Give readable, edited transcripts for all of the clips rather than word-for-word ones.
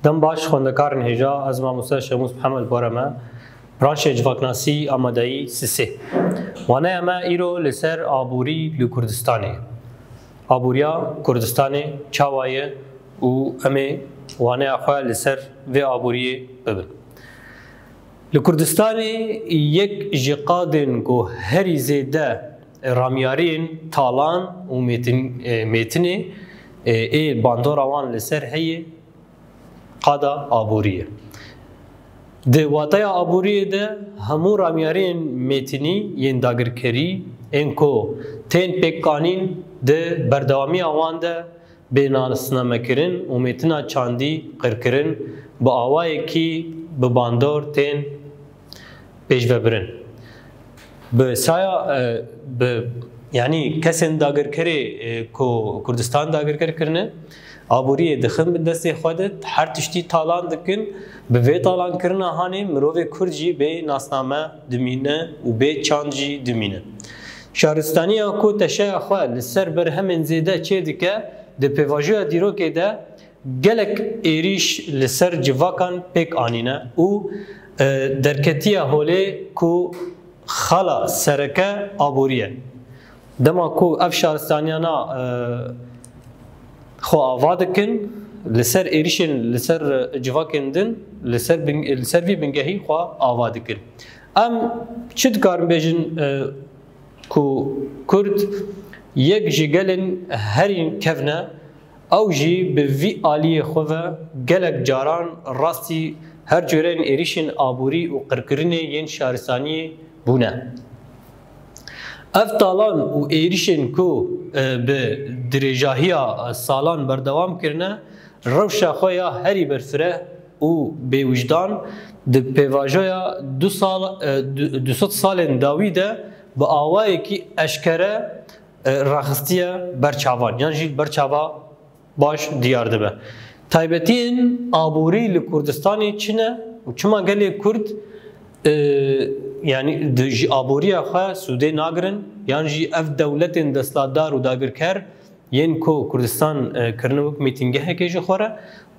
دم باش خوندکارن هجا از ماموستا شموس محمد بارمه برانش جواکناسی آمادایی سیسی وانه اما ایرو لسر آبوری لکردستانه آبوریا کردستانه چاوایه و امه وانه اخواه لسر و آبوریه ببن لکردستانه یک جقادن گو هری زیده رامیارین تالان و میتنه ای باندور آوان لسر هیه قادا آبوریه ده واتای آبوریه ده همو رامیارین میتنی ین داگرکری انکو تین پیکانین ده بردوامی آوان ده بینان سنامه کرن و میتنا چاندی قرکرن با آوایی کی به باندور تین پیش ببرن به سایا به یعنی کسین داگرکری کو کردستان داگرکر کرنه آبوریه دخم به دست خودت هر تشتی تالان دکن به وی تالان کرنه هانی مروه کرجی به ناسنامه دمینه و به چانجی دمینه شهرستانی اکو تشه خواه لسر بر همین زیده چه دیگه ده پیواجوه دیروکه ده گلک ایریش لسر جواکان پیک آنینه و درکتیه هوله کو خالا سرکه آبوریه دما کو اف شهرستانیانا خو آوادکن لسر ایریشن لسر جواکندن لسر وی بنگهی خو آوادکن ام چید کارم بیجن کو کرد یک جگلن هرین کفنه او جی به وی آلیه خواه گلک جاران راستی هر جورین ایریشن آبوری و قرکرین ین شهرستانی بونه اف تالان و ایریشن کو به درجاهیا سالان بردوام کرنه روشا خویا هری برفره و به وجدان ده پیواجویا 200 سال داویده با آوایی که اشکره رخصتیه برچاوان یعنی جیل برچاوا باش دیار دبه تایبتین آبوری لکردستانی چنه و چما گلی کرد yani aboriya xwe Sûdê nagirin yan jî ev dewletên destdar û dagirker yên ku Kurdistan kirine wek mîtîngehekê ji xwe re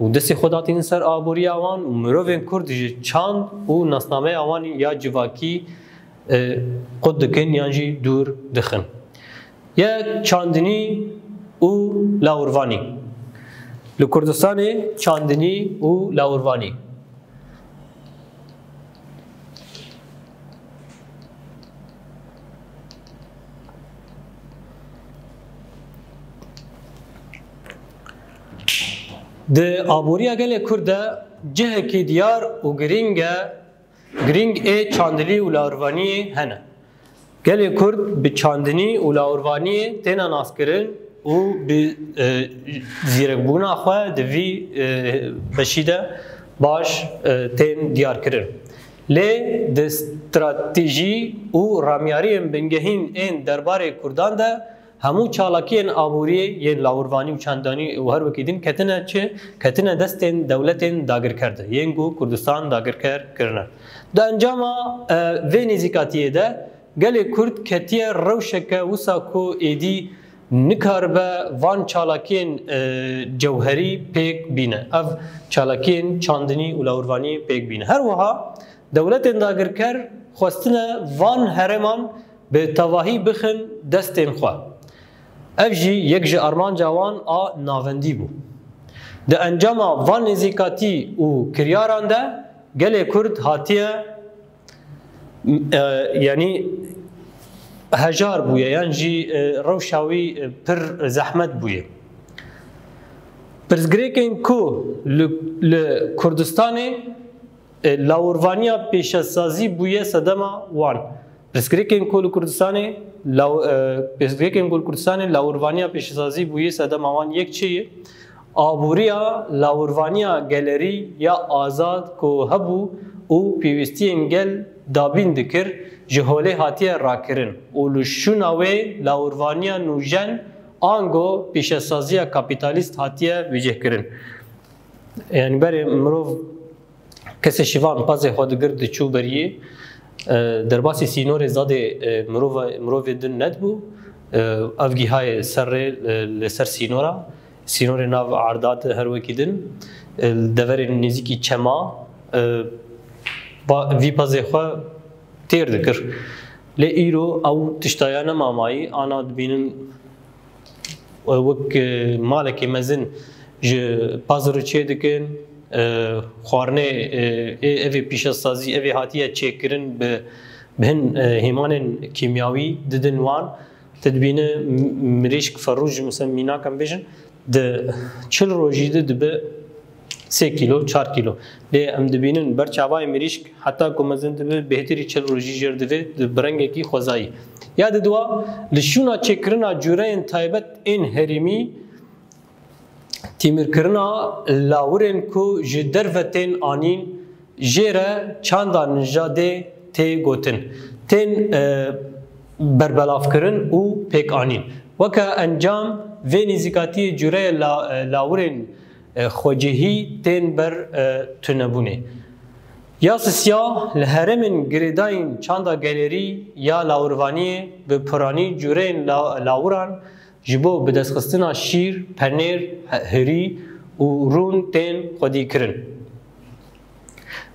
û destê xwe datînin ser aboriya wan û mirovên Kurd ji çand û nasnameya wan ya civakî qut dikin yan jî dûr dixin. Ya çandinî û lawirvanî. Li Kurdistanê çandinî û lawirvanî. De aboriya gelê Kurd de cihekî diyar û giring ê çandilî û lawirvaniyê hene. Gelê Kurd bi çandinî û lawirvaniyê têne naskirin û bi zîrekbûna xwe di vî beşî de baş tên diyar kirin. Lê di stratejî û ramyariyên bingehîn ên derbarê Kurdan de hemû çalakiyên aboriyê yên lawirvanî û çandinî û her wekî din ketine destên dewletên dagirker de yên ku Kurdistan dagirker kirine. Di encama vê nêzîkatiyê de gelê Kurd ketiye rewşeke wisa ku êdî nikaribe van çalakiyên cewherî pêk bîne. Ev çalakiyên çandinî û lawirvanî pêk bîne. Her wiha dewletên dagirker xwestine van herêman bi tevahî bixin destên xwe. Ev jî yek ji armanca wan a navendî bû. Di encama van nêzîkatî û kiryaran de gelê Kurd hatiye yani hejar bûye yan jî rewşa wî pir zehmet bûye. Pirsgirêkên ku li Kurdistanê lawirvaniya pêşesazî bûye sedema wan. Pirsgirêkên ku li Kurdistanê lawirvaniya pêşesazî bûye sedema wan yek çi ye? Aboriya lawirvaniya gelerî ya azad ku hebû û pêwîstiyên gel dabîn dikir ji holê hatiye rakirin û li şûna wê lawirvaniya nûjen ango pêşesaziya kapitalîst hatiye vêcihkirin. Yani berê mirov kesê şivan pazê xwe digir diçû beriyê derbasî sînorê zadê mirovê din nedbû ev gîhayê serrê li ser sînora sînorê nav erdad her wekî din deverên nêzîkî çema vî pezê xwe têr dikir. Lê îro ew tiştaya nemamayî, ana dibînin wek malekê mezin ji pazirê çê dikin, xwarinê evê pîşesazî evê hatiye çêkirin bi hin hêmanên kîmyawî didin wan. Te dibîne mirîşk ferûj mesela mînakan bêjin di 40 rojî de dibe 3 kilo 4 kilo. Lê em dibînin ber çavayê mirîşk heta ku mezin dibe bêhtirî 40 rojî jêr divê di birengekî xwezayî. Ya di dua li şûna çêkirina cureyên taybet ên herêmî tîmîrkirina lawirên ku ji derve tên anîn jê re çanda nijadê tê gotin. Tên berbelavkirin û pêkanîn. Weke encam vê nîzîkatiyê cureyê lawirên xwecihî tên ber tunebûnê. Ya sisya li herêmên girêdayên çanda gelerî ya lawirvaniyê bi piranî cureyên lawiran ji bo bidestxistina şîr, penêr, hirî û rûn tên xwedîkirin.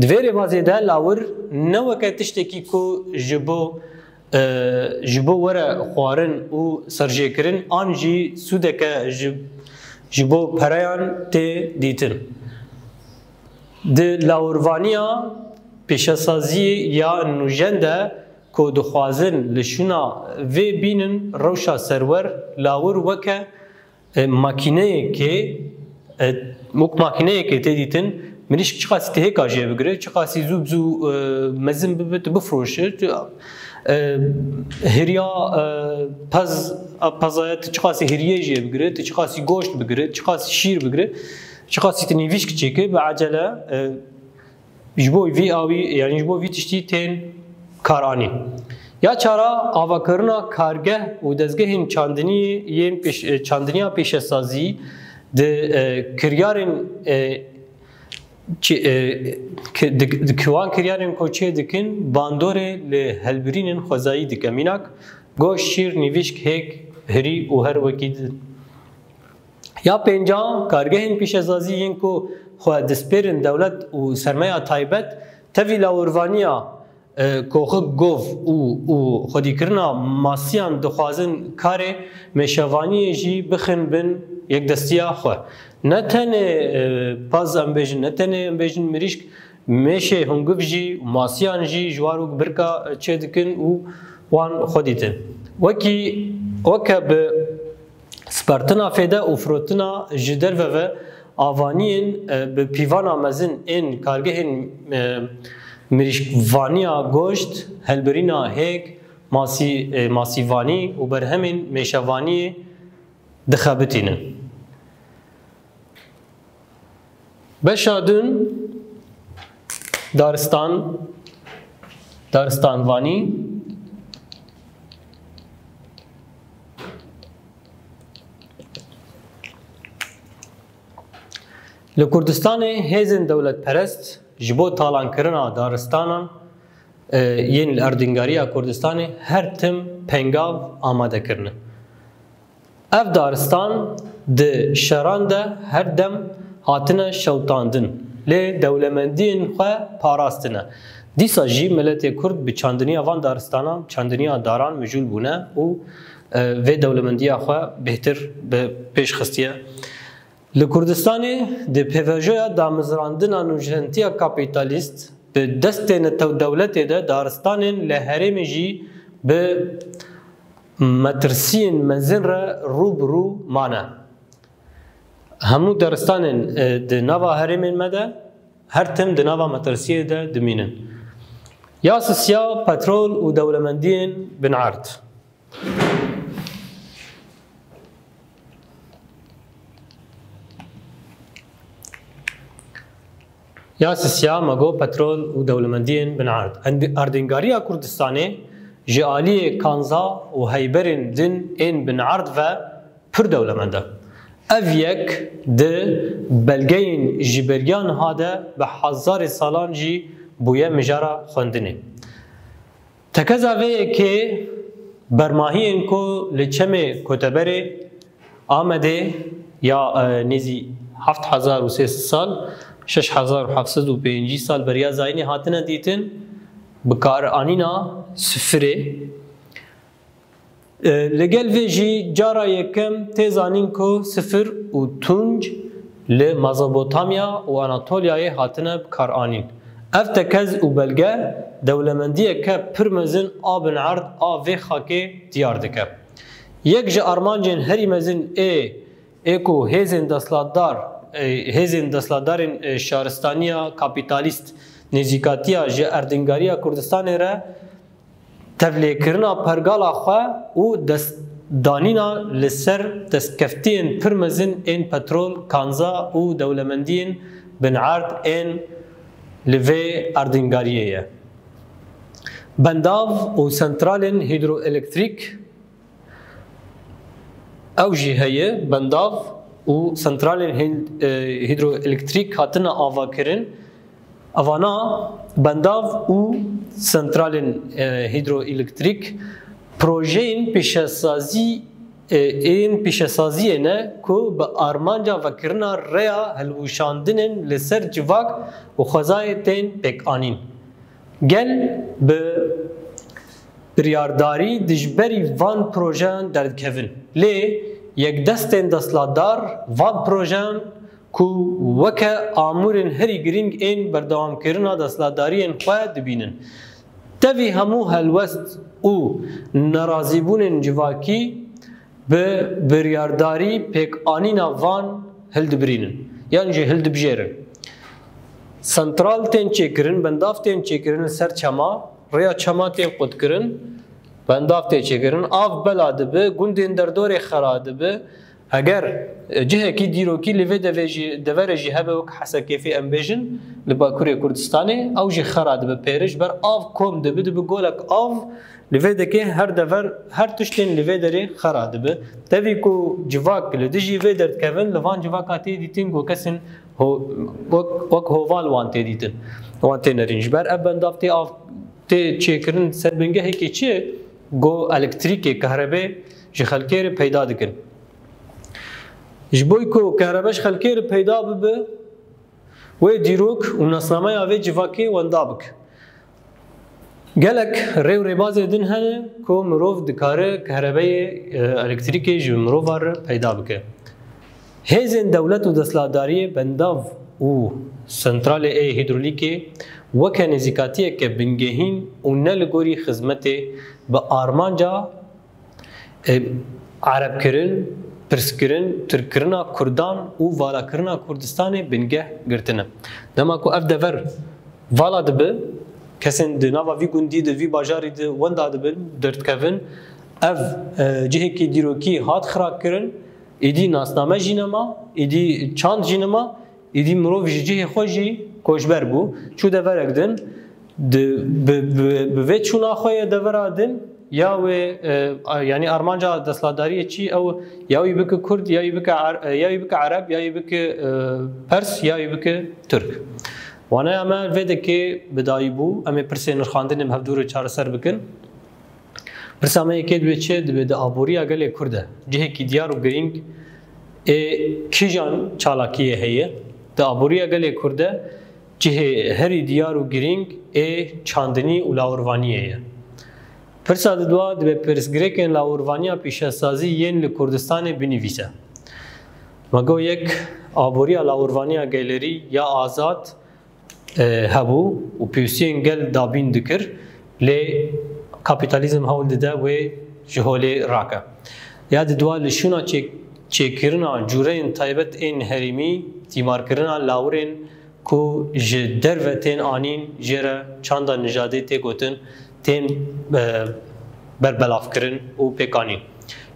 Di vê rêbazê de lawir ne weke tiştekî ku ji bo were xwarin û serjêkirin an jî sûdeke ji bo pereyan tê dîtin. Di lawirvaniya pêşesaziyê ya nûjen de ku dixwazin li şûna vê bînin rewşa serwer lawir weke makîneyekê tê dîtin mirîşk çi qasî tihêka jê bigire, çi qasî zû bi zû mezin bibe tu bifroşe hêriya pezaya tu çi qasî hêriyê jê bigire, tu çi qasî goşt bigire, çi qasî şîr bigire, çi qasî tu nîvîşk çêke bi acele ji bo vî awî yani ji bo vî tiştî tên karanî. Ya çara avakirina kargeh û dezgehên çandiniya pêşesazî di kiryarên di kiwan kiryarên ku çê dikin bandorê li helbirînên xwezayî dike mînak goş, şîr, nîvîşk, hêk, hirî û her wekî didin. Ya pênca kargehên pêşesazî yên ku xwe destpêrin dewlet û sermeya taybet tevî lawirvaniya koxik gov û xwedîkirina masiyan dixwazin karê mêşevaniyê jî bixin bin yekdestiya xwe. Ne tenê paz em bêjin, ne tenê em bêjin mirîşk mêşê hungiv jî masiyan jî ji war û birka çê dikin û wan xwe dîtin. Weke bi spertina fêde û firotina ji derve ve avaniyên bi pîvana mezin ên kargehên mirîşkvaniya goşt, helbirîna hêk, masîvanî û berhemên mêşevaniyê dixebitînin. Beşa din daristanvanî li Kurdistanê hêzên dewletperest ji bo talankirina daristanan yên li erdîngariya Kurdistanê her tim pengav amadekirine. Ev daristan di şeran de her dem hatine şewtandin lê dewlemendiyên xwe parastine. Dîsa jî miletê Kurd bi çandiniya van daristanan çandiniya daran mijûl bûne û vê dewlemendiya xwe bêhtir bi pêş xistiye. Li Kurdistanê di pêvajoya damizrandina nûjentiya kapîtalîst bi destên dewletê de daristanên li herêmê jî bi metirsiyên mezin re rûbirû mane. Hemû daristanên di nava herêmên me de her tim di nava metirsiyê de dimînin. Ya sisya, petrol û dewlemendiyên binerd. Ya sisya, mego, petrol û dewlemendiyên binerd. Erdîngariya Kurdistanê ji aliyê kanza û heyberên din ên binerd ve pir dewlemend e. Ev yek di belgeyên ji beriya niha de bi hezarê salan jî bûye mijara xwendinê. Tekeza vê yekê bermahiyên ku li çemê Koteberê, Amedê ya nêzî 7300 سال 6705 سال بریا زاینی هاتنه دیتن بکار آنینا سفره لگل ویجی جارا یکم تیزانین کو سفر و تونج لمزابوتامیا و آناتولیای هاتنه بکار آنین اف تکز و بلگه دولمندیه که پرمزن آبن عرض آوه خاکه دیار دکه یک جا ارمانجن هری مزن ایکو هیزن دستلادارین شهرستانیا کاپیتالیست نزیکاتیا جه اردنگاریا کردستان را تفلیکرنا پرگالا خواه و دانینا لسر دستکفتین پرمزن این پترول کانزا و دولمندین بنعرض این لوی اردنگاریه بنداو و سنترالین هیدرو الکتریک او جی هیه بنداو و سنترالین هیدرو الکتریک هاتنا آوا کرن اوانا بنداو و سنترالین هیدرو الکتریک پروژین پیشسازی نه که به آرمانجا وکرنا ریا هلوشاندنن لسر جواک و خوزای تین پک آنین گل به بریارداری دجبری وان پروژان دردکوین لی یک دستین دستلادار وان پروژان کو وکه آمورن هری گرینگ این بردوام کرنا دستلادارین خواه دبینن تاوی همو هلوست او نرازیبون جواکی به بریارداری پیک آنینا وان هلدبرینن یعنی جه هلدبجیرن سنترال تین چیکرن بنداف تین چیکرن سر چما ریا چما تین قد کرن بنداف تین چیکرن آف بلاده به گندین در دور خراده به اگر جهه کی دیروکی لیوه دوره جهه به وک حسا کیفی امبیجن لباکوری کردستانه او جه خراده به پیرش بر آف کم دبه دبه گولک آف لیوه دکی هر دور هر تشتین لیوه داری خراده به تاوی کو جواک لدی جیوه درد کون لوان جواکاتی دیتین گو کسین وک هوال وانتی دیتن وانتی نرینج بر اب بندافتی آف تی چیکرن سر بنگه هکی چیه گو الکتریکی کهربه جی خلکیر پیدا دکن جبوی کو کهرباش خلکیر پیدا ببه و دیروک و نصنامه آوه جواکی واندابک گلک ریو ریباز دن هنه که مروف دکاره کهربای الکتریکی جو مروفار پیدا بکه هیزن دولت و دستلاداری بنداو و سنترال هیدرولیکی وکه نزیکاتیه که بنگهین و نلگوری خدمت به آرمانجا عرب کرن پرسکرین ترکرنا کردان و والا کرنا کردستان بنگه گرتنه دما کو اف دور والا دبه کسین دناوا وی گوندی د وی باجاری د وندا دبه درت کفن اف جهه کی دیروکی هات خراک کرن ایدی ناسنامه جینما ایدی چاند جینما ایدی مرو جهه خوجی کوشبر بو چو دور اگدن به چونا خوی دور ادن یا و یعنی ارمانجا دستلاداری چی او یا یبک کرد یا یبک عرب یا یبک پرس یا یبک ترک وانا اما ویده که بدایی بو اما پرسه نرخاندن هم هفدور چار سر بکن پرسه اما یکی دوی چه دوی ده آبوری اگل کرده جهه کی دیار و گرینگ کیجان چالاکیه هیه ده آبوری اگل کرده جهه هری دیار و گرینگ چاندنی و لاوروانیه هیه پرسه دوا دوی پرسگریکن لاوروانیا پیشسازی ین لکردستان بنویسه مگو یک آبوری لاوروانیا گیلری یا آزاد هبو و پیوسین گل دابین دکر لی کپیتالیزم هول دده و جهولی راکه یاد دوا لشونا چیکرنا جورین تایبت این هریمی تیمار کرنا لاورین کو جدر و تین آنین جره چاندا نجاده تی گوتن تین بربلاف کرن و پیکانین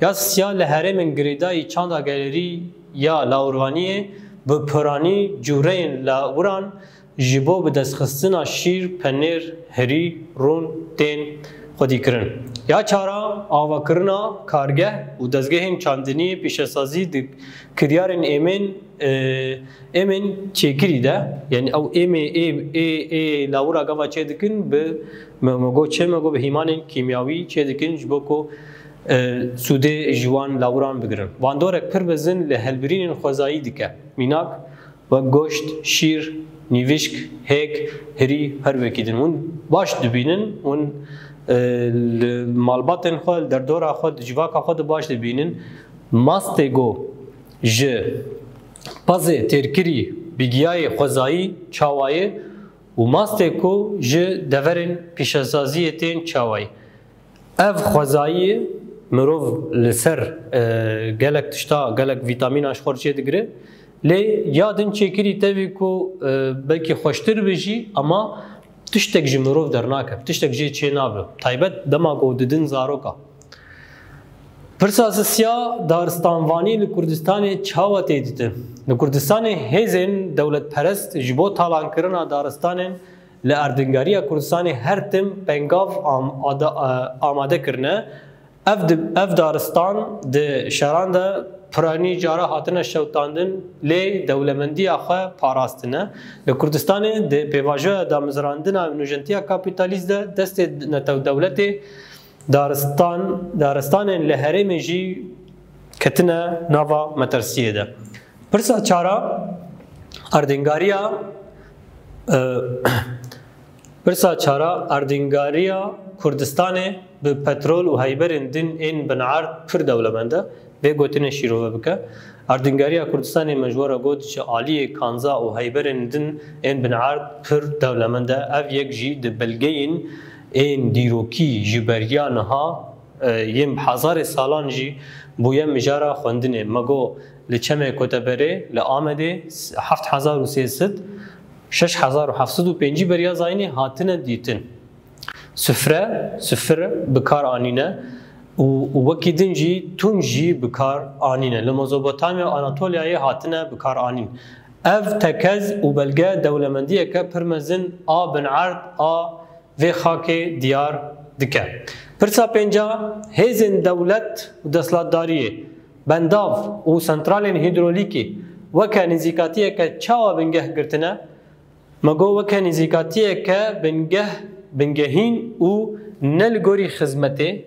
یا سیا لهره من گریدای چاندا گالری یا لاوروانیه به پرانی جورین لاوران جیبو به دستخستنا شیر، پنیر، هری، رون، تین خودی کرن. یا چارا آوا کرنا کارگه و دزگهین چاندنی پیشسازی کریارن ایمن چیکری ده یعنی او لاورا گوا چه دکن به مگو به هیمان کیمیاوی چه دکن جبو کو سوده جوان لاوران بگرن واندارک پر بزن لهلبرین خوزایی دیکه میناک و گوشت شیر نیوشک هیک هری هر وکیدن اون باش دبینن اون مالباتن خود در دور خود جواک خود باش دبینن ماستگو ج پازه ترکری بگیای خوزایی چاوایی و ماستگو ج دورن پیشسازیتین چاوایی اف خوزایی مروف لسر گلک تشتا گلک ویتامین اشخور چه دگره لی یادن چکری تاوی کو بلکه خوشتر بجی اما تشتک جی مروف در ناکب تشتک جی چه نابه تایبت دماغو ددن زاروکا پرساس سیا دارستانوانی لکردستان چاوه تیدیده لکردستان هزین دولت پرست جبو تالان کرنا دارستان لأردنگاری کردستان هر تم پنگاف آماده کرنه اف دارستان ده شهران ده پرانی جارا هاتنه شوتاندن لی دولمندی آخه پاراستنه لکردستان ده پیواجه دا مزراندن نوجنتیا کابیتالیست ده دست نتو دولت دارستان لحرم جی کتنه ناوا مترسیه ده پرسا چارا اردنگاریا برسا چارا اردنگاریا کردستان به پترول و هایبرین دین این بنعرد پر دولمنده به گوتن شیروه بکه اردنگاریا کردستان مجبوره گوت چه عالی کانزا و هایبرین دین این بنعرد پر دولمنده اف یک جی ده بلگین این دیروکی جبریانها یم هزار سالان جی بویم مجارا خوندنه مگو لچمه کتبره لآمده 7300 6705 بریا زاینی هاتنه دیتن صفر بکار آنینه و وکی دنجی تونجی بکار آنینه لمزوبوتامیا آناتولیای هاتنه بکار آنین اف تکز و بلگه دولمندیه که پرمزن آبن عرض و خاک دیار دکه پرسا پینجا هیزن دولت و دستلاتداریه بنداف و سنترالین هیدرولیکی وکه نزیکاتیه که چاوا بنگه گرتنه مگو وکه نزیکاتیه که بنگهین و نلگوری خدمته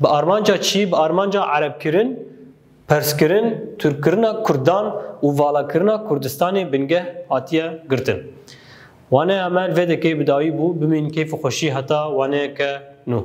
به آرمانجا چی؟ به آرمانجا عرب کرن، پرس کرن، ترک کرن، کردان و والا کرن کردستان بنگه آتیه گرتن. وانه عمل ویده که بدایی بو بمین کیف خوشی حتا وانه که نو.